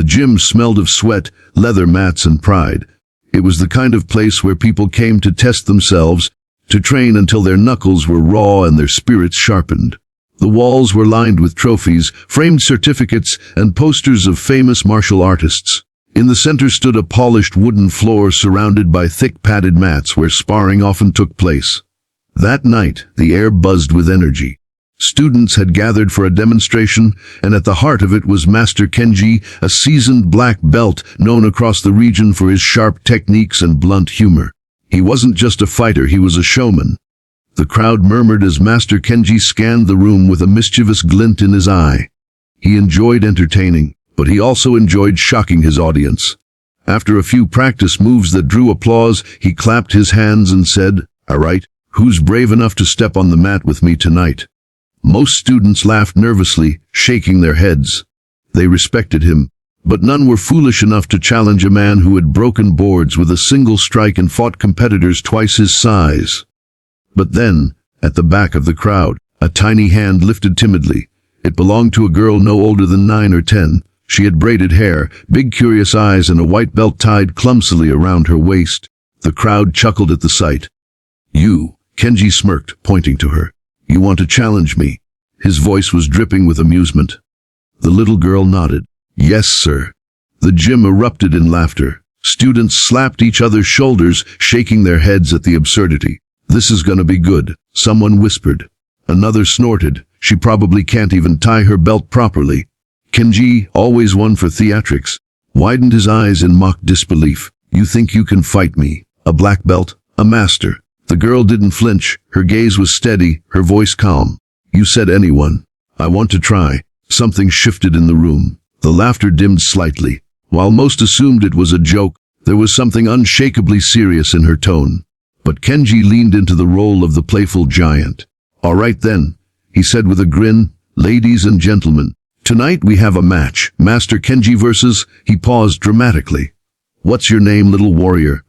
The gym smelled of sweat, leather mats, and pride. It was the kind of place where people came to test themselves, to train until their knuckles were raw and their spirits sharpened. The walls were lined with trophies, framed certificates, and posters of famous martial artists. In the center stood a polished wooden floor surrounded by thick padded mats where sparring often took place. That night, the air buzzed with energy. Students had gathered for a demonstration, and at the heart of it was Master Kenji, a seasoned black belt known across the region for his sharp techniques and blunt humor. He wasn't just a fighter, he was a showman. The crowd murmured as Master Kenji scanned the room with a mischievous glint in his eye. He enjoyed entertaining, but he also enjoyed shocking his audience. After a few practice moves that drew applause, he clapped his hands and said, "All right, who's brave enough to step on the mat with me tonight?" Most students laughed nervously, shaking their heads. They respected him, but none were foolish enough to challenge a man who had broken boards with a single strike and fought competitors twice his size. But then, at the back of the crowd, a tiny hand lifted timidly. It belonged to a girl no older than 9 or 10. She had braided hair, big curious eyes, and a white belt tied clumsily around her waist. The crowd chuckled at the sight. "You," Kenji smirked, pointing to her. "You want to challenge me?" His voice was dripping with amusement. The little girl nodded. "Yes, sir." The gym erupted in laughter. Students slapped each other's shoulders, shaking their heads at the absurdity. "This is gonna be good," someone whispered. Another snorted. "She probably can't even tie her belt properly." Kenji, always one for theatrics, widened his eyes in mock disbelief. "You think you can fight me? A black belt? A master?" The girl didn't flinch. Her gaze was steady, her voice calm. "You said anyone. I want to try." Something shifted in the room. The laughter dimmed slightly. While most assumed it was a joke, there was something unshakably serious in her tone. But Kenji leaned into the role of the playful giant. "All right then," he said with a grin. "Ladies and gentlemen, tonight we have a match. Master Kenji versus..." He paused dramatically. "What's your name, little warrior?"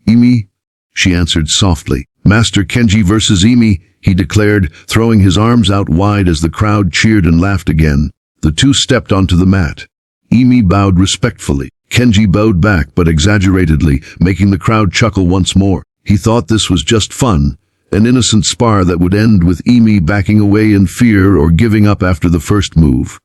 "Imi," she answered softly. "Master Kenji versus Imi," he declared, throwing his arms out wide as the crowd cheered and laughed again. The two stepped onto the mat. Imi bowed respectfully. Kenji bowed back, but exaggeratedly, making the crowd chuckle once more. He thought this was just fun, an innocent spar that would end with Imi backing away in fear or giving up after the first move.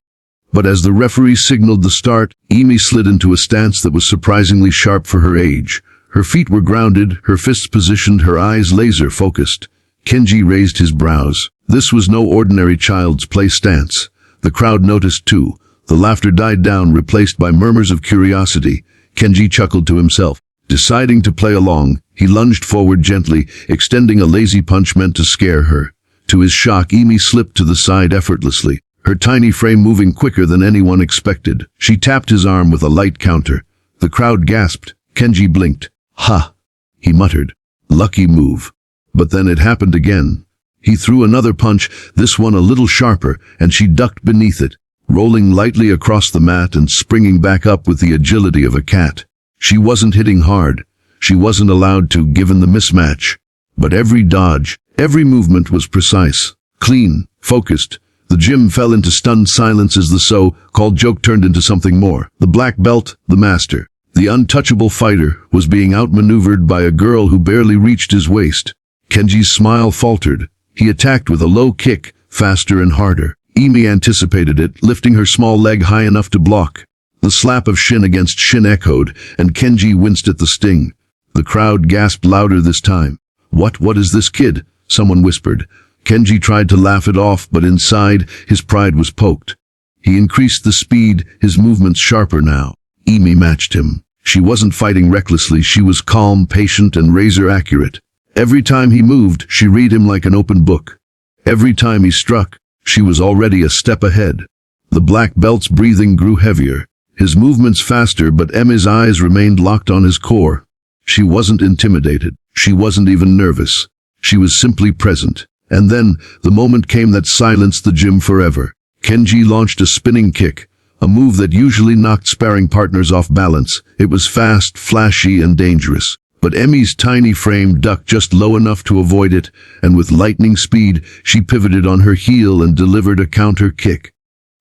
But as the referee signaled the start, Imi slid into a stance that was surprisingly sharp for her age. Her feet were grounded, her fists positioned, her eyes laser-focused. Kenji raised his brows. This was no ordinary child's play stance. The crowd noticed too. The laughter died down, replaced by murmurs of curiosity. Kenji chuckled to himself. Deciding to play along, he lunged forward gently, extending a lazy punch meant to scare her. To his shock, Imi slipped to the side effortlessly, her tiny frame moving quicker than anyone expected. She tapped his arm with a light counter. The crowd gasped. Kenji blinked. "Ha!" he muttered. "Lucky move." But then it happened again. He threw another punch, this one a little sharper, and she ducked beneath it, rolling lightly across the mat and springing back up with the agility of a cat. She wasn't hitting hard. She wasn't allowed to, given the mismatch. But every dodge, every movement was precise, clean, focused. The gym fell into stunned silence as the so-called joke turned into something more. The black belt, the master, the untouchable fighter, was being outmaneuvered by a girl who barely reached his waist. Kenji's smile faltered. He attacked with a low kick, faster and harder. Imi anticipated it, lifting her small leg high enough to block. The slap of shin against shin echoed, and Kenji winced at the sting. The crowd gasped louder this time. What is this kid?" someone whispered. Kenji tried to laugh it off, but inside, his pride was poked. He increased the speed, his movements sharper now. Imi matched him. She wasn't fighting recklessly, she was calm, patient, and razor-accurate. Every time he moved, she read him like an open book. Every time he struck, she was already a step ahead. The black belt's breathing grew heavier, his movements faster, but Emi's eyes remained locked on his core. She wasn't intimidated. She wasn't even nervous. She was simply present. And then, the moment came that silenced the gym forever. Kenji launched a spinning kick, a move that usually knocked sparring partners off balance. It was fast, flashy, and dangerous. But Emi's tiny frame ducked just low enough to avoid it, and with lightning speed, she pivoted on her heel and delivered a counter kick.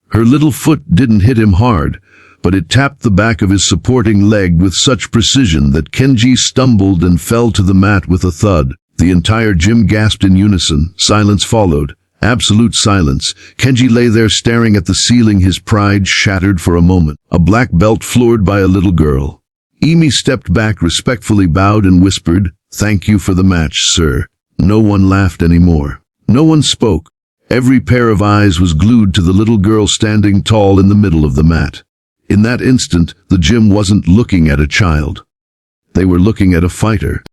Her little foot didn't hit him hard, but it tapped the back of his supporting leg with such precision that Kenji stumbled and fell to the mat with a thud. The entire gym gasped in unison. Silence followed. Absolute silence. Kenji lay there staring at the ceiling, his pride shattered for a moment. A black belt floored by a little girl. Emi stepped back, respectfully bowed and whispered, "Thank you for the match, sir." No one laughed anymore. No one spoke. Every pair of eyes was glued to the little girl standing tall in the middle of the mat. In that instant, the gym wasn't looking at a child. They were looking at a fighter.